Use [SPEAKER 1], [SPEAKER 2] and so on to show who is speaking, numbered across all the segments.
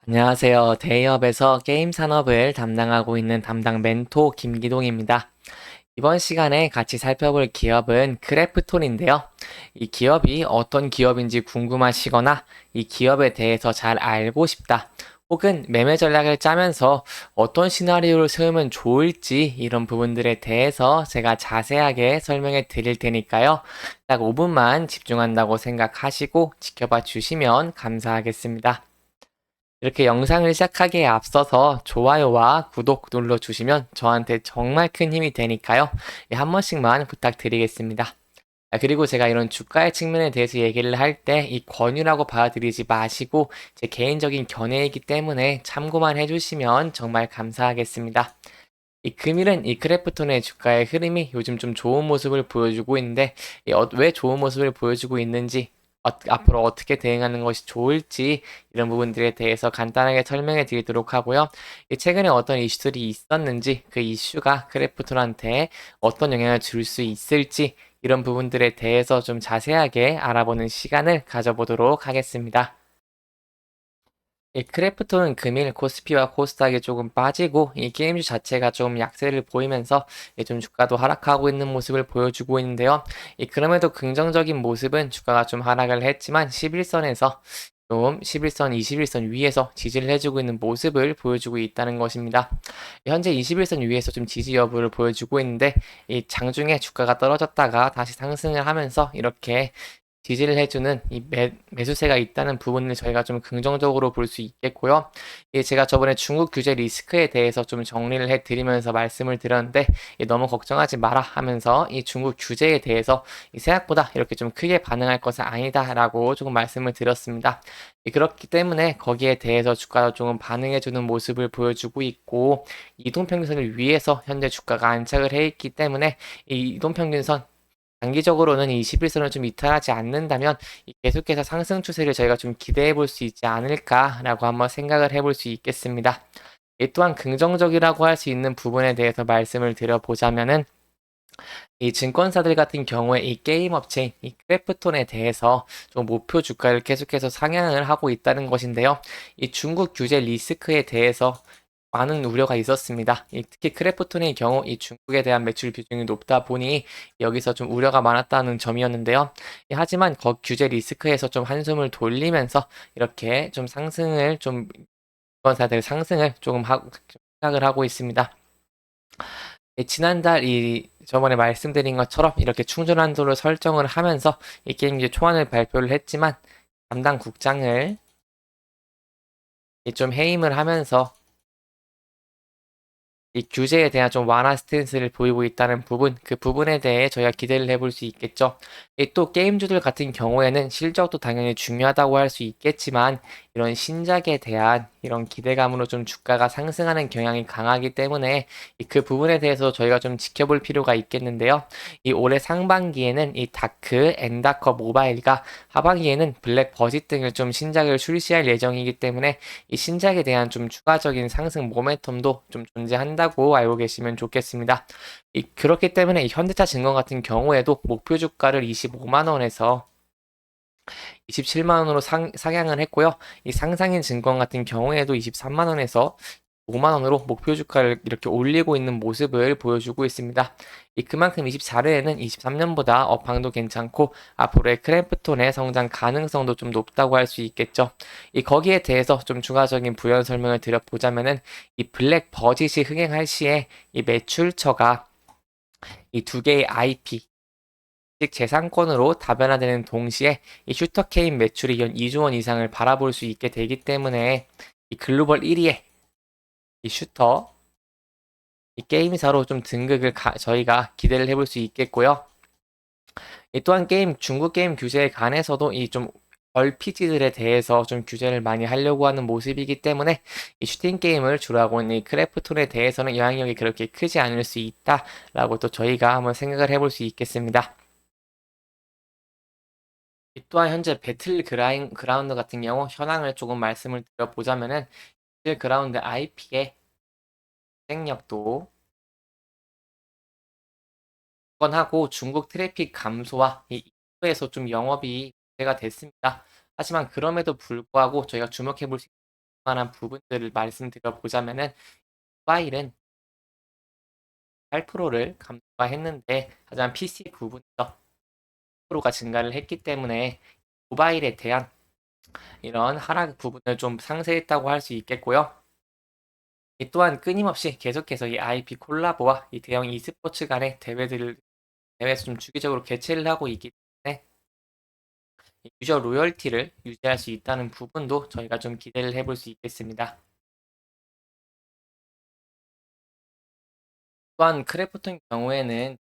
[SPEAKER 1] 안녕하세요. 대기업에서 게임 산업을 담당하고 있는 담당 멘토 김기동입니다. 이번 시간에 같이 살펴볼 기업은 크래프톤인데요. 이 기업이 어떤 기업인지 궁금하시거나 이 기업에 대해서 잘 알고 싶다. 혹은 매매 전략을 짜면서 어떤 시나리오를 세우면 좋을지 이런 부분들에 대해서 제가 자세하게 설명해 드릴 테니까요. 딱 5분만 집중한다고 생각하시고 지켜봐 주시면 감사하겠습니다. 이렇게 영상을 시작하기에 앞서서 좋아요와 구독 눌러주시면 저한테 정말 큰 힘이 되니까요. 한 번씩만 부탁드리겠습니다. 그리고 제가 이런 주가의 측면에 대해서 얘기를 할 때 이 권유라고 받아들이지 마시고 제 개인적인 견해이기 때문에 참고만 해주시면 정말 감사하겠습니다. 이 금일은 이 크래프톤의 주가의 흐름이 요즘 좀 좋은 모습을 보여주고 있는데 왜 좋은 모습을 보여주고 있는지 앞으로 어떻게 대응하는 것이 좋을지 이런 부분들에 대해서 간단하게 설명해 드리도록 하고요. 최근에 어떤 이슈들이 있었는지 그 이슈가 크래프톤한테 어떤 영향을 줄 수 있을지 이런 부분들에 대해서 좀 자세하게 알아보는 시간을 가져보도록 하겠습니다. 이 크래프톤은 금일 코스피와 코스닥이 조금 빠지고 이 게임주 자체가 좀 약세를 보이면서 좀 주가도 하락하고 있는 모습을 보여주고 있는데요. 그럼에도 긍정적인 모습은 주가가 좀 하락을 했지만 11선에서 좀 11선, 21선 위에서 지지를 해주고 있는 모습을 보여주고 있다는 것입니다. 현재 21선 위에서 좀 지지 여부를 보여주고 있는데 이 장중에 주가가 떨어졌다가 다시 상승을 하면서 이렇게 지지를 해주는 이 매수세가 있다는 부분을 저희가 좀 긍정적으로 볼 수 있겠고요. 제가 저번에 중국 규제 리스크에 대해서 좀 정리를 해드리면서 말씀을 드렸는데 너무 걱정하지 마라 하면서 이 중국 규제에 대해서 생각보다 이렇게 좀 크게 반응할 것은 아니다라고 조금 말씀을 드렸습니다. 그렇기 때문에 거기에 대해서 주가가 조금 반응해주는 모습을 보여주고 있고 이동평균선을 위해서 현재 주가가 안착을 해 있기 때문에 이 이동평균선 단기적으로는 이 21선을 좀 이탈하지 않는다면 계속해서 상승 추세를 저희가 좀 기대해 볼 수 있지 않을까라고 한번 생각을 해볼 수 있겠습니다. 또한 긍정적이라고 할 수 있는 부분에 대해서 말씀을 드려보자면은 이 증권사들 같은 경우에 이 게임 업체인 이 크래프톤에 대해서 좀 목표 주가를 계속해서 상향을 하고 있다는 것인데요. 이 중국 규제 리스크에 대해서 많은 우려가 있었습니다. 특히 크래프톤의 경우 이 중국에 대한 매출 비중이 높다 보니 여기서 좀 우려가 많았다는 점이었는데요. 하지만 규제 리스크에서 좀 한숨을 돌리면서 이렇게 좀 상승을 좀 증권사들 상승을 조금 생각을 하고 있습니다. 지난달 저번에 말씀드린 것처럼 이렇게 충전 한도를 설정을 하면서 이 게임기 초안을 발표를 했지만 담당 국장을 좀 해임을 하면서 이 규제에 대한 좀 완화 스탠스를 보이고 있다는 부분, 그 부분에 대해 저희가 기대를 해볼 수 있겠죠. 또 게임주들 같은 경우에는 실적도 당연히 중요하다고 할 수 있겠지만 이런 신작에 대한 이런 기대감으로 좀 주가가 상승하는 경향이 강하기 때문에 그 부분에 대해서 저희가 좀 지켜볼 필요가 있겠는데요. 이 올해 상반기에는 이 다크, 엔다커 모바일과 하반기에는 블랙 버짓 등을 좀 신작을 출시할 예정이기 때문에 이 신작에 대한 좀 추가적인 상승 모멘텀도 좀 존재한다고 알고 계시면 좋겠습니다. 그렇기 때문에 이 현대차 증권 같은 경우에도 목표 주가를 25만 원에서 27만 원으로 상향을 했고요. 이 상상인 증권 같은 경우에도 23만 원에서 5만 원으로 목표 주가를 이렇게 올리고 있는 모습을 보여주고 있습니다. 그만큼 24회에는 23년보다 업황도 괜찮고 앞으로의 크래프톤의 성장 가능성도 좀 높다고 할 수 있겠죠. 거기에 대해서 좀 추가적인 부연 설명을 드려보자면은 이 블랙 버짓이 흥행할 시에 이 매출처가 이 두 개의 IP 즉 재산권으로 다변화되는 동시에 이 슈터케인 매출이 연 2조 원 이상을 바라볼 수 있게 되기 때문에 이 글로벌 1위의 이 슈터 이 게임사로 좀 등극을 저희가 기대를 해볼 수 있겠고요. 또한 중국 게임 규제에 관해서도 이 좀 RPG들에 대해서 좀 규제를 많이 하려고 하는 모습이기 때문에 이 슈팅 게임을 주로 하고 있는 이 크래프톤에 대해서는 영향력이 그렇게 크지 않을 수 있다라고 또 저희가 한번 생각을 해볼 수 있겠습니다. 또한 현재 그라운드 같은 경우 현황을 조금 말씀을 드려보자면은 배틀그라운드 IP의 생력도 하고 중국 트래픽 감소와 이 인도에서 좀 영업이 문제가 됐습니다. 하지만 그럼에도 불구하고 저희가 주목해 볼 수 있는 만한 부분들을 말씀드려 보자면은 모바일은 8%를 감소했는데 하지만 PC 부분에서 10%가 증가를 했기 때문에 모바일에 대한 이런 하락 부분을 좀 상쇄했다고 할 수 있겠고요. 이 또한 끊임없이 계속해서 이 IP 콜라보와 이 대형 e스포츠 간의 대회에서 좀 주기적으로 개최를 하고 있기 때문에 이 유저 로열티를 유지할 수 있다는 부분도 저희가 좀 기대를 해볼 수 있겠습니다. 또한 크래프톤 경우에는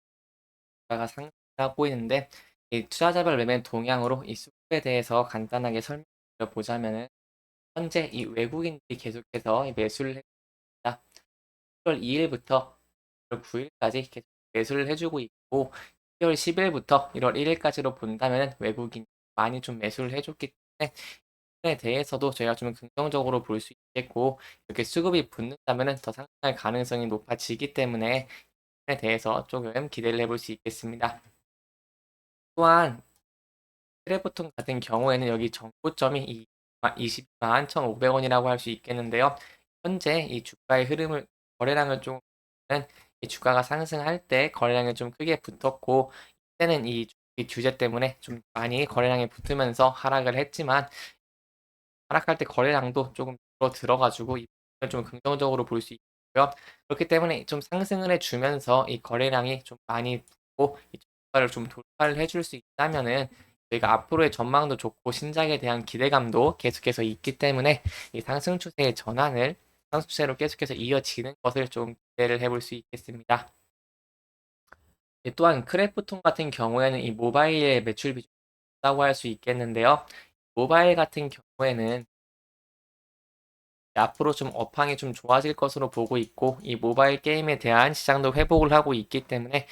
[SPEAKER 1] 주가가 상승하고 있는데 이 투자자별 매매 동향으로 이 수급에 대해서 간단하게 설명드려 보자면은 현재 이 외국인들이 계속해서 이 매수를 했습니다. 1월 2일부터 1월 9일까지 계속 매수를 해주고 있고 1월 10일부터 1월 1일까지로 본다면 외국인이 많이 좀 매수를 해줬기 때문에 에 대해서도 저희가 좀 긍정적으로 볼 수 있겠고 이렇게 수급이 붙는다면 더 상승할 가능성이 높아지기 때문에 에 대해서 조금 기대를 해볼 수 있겠습니다. 또한 트레보통 같은 경우에는 여기 정고점이 20만 1,500원이라고 할 수 있겠는데요. 현재 이 주가의 흐름을 거래량을 좀 보면 이 주가가 상승할 때 거래량이 좀 크게 붙었고 이때는 이 규제 때문에 좀 많이 거래량이 붙으면서 하락을 했지만 하락할 때 거래량도 조금 들어가지고 이 부분을 좀 긍정적으로 볼 수 있고요. 그렇기 때문에 좀 상승을 해주면서 이 거래량이 좀 많이 붙고 이 주가를 좀 돌파를 해줄 수 있다면은 저희가 앞으로의 전망도 좋고 신작에 대한 기대감도 계속해서 있기 때문에 이 상승 추세의 전환을 상승 추세로 계속해서 이어지는 것을 좀 기대를 해볼 수 있겠습니다. 또한 크래프톤 같은 경우에는 이 모바일의 매출 비중이 높다고 할 수 있겠는데요. 모바일 같은 경우에는 앞으로 좀 업황이 좀 좋아질 것으로 보고 있고 이 모바일 게임에 대한 시장도 회복을 하고 있기 때문에 이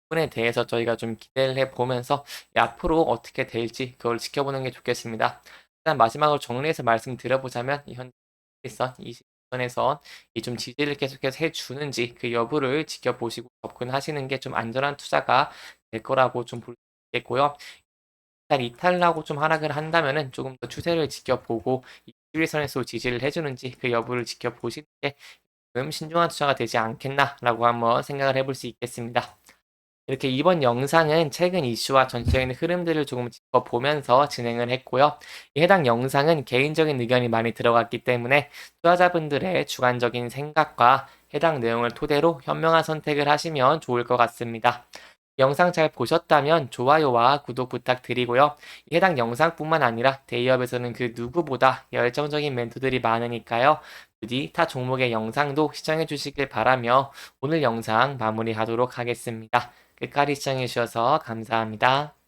[SPEAKER 1] 부분에 대해서 저희가 좀 기대를 해보면서 앞으로 어떻게 될지 그걸 지켜보는 게 좋겠습니다. 일단 마지막으로 정리해서 말씀드려보자면 이 현재 20선에서 이 좀 지지를 계속해서 해주는지 그 여부를 지켜보시고 접근하시는 게 좀 안전한 투자가 될 거라고 좀 볼 수 있겠고요. 일단 이탈하고 좀 하락을 한다면은 조금 더 추세를 지켜보고 이주일선에서 지지를 해주는지 그 여부를 지켜보시는 게 조금 신중한 투자가 되지 않겠나라고 한번 생각을 해볼 수 있겠습니다. 이렇게 이번 영상은 최근 이슈와 전체적인 흐름들을 조금 짚어보면서 진행을 했고요. 이 해당 영상은 개인적인 의견이 많이 들어갔기 때문에 투자자분들의 주관적인 생각과 해당 내용을 토대로 현명한 선택을 하시면 좋을 것 같습니다. 영상 잘 보셨다면 좋아요와 구독 부탁드리고요. 해당 영상뿐만 아니라 대기업에서는 그 누구보다 열정적인 멘토들이 많으니까요. 부디 타 종목의 영상도 시청해 주시길 바라며 오늘 영상 마무리하도록 하겠습니다. 끝까지 시청해 주셔서 감사합니다.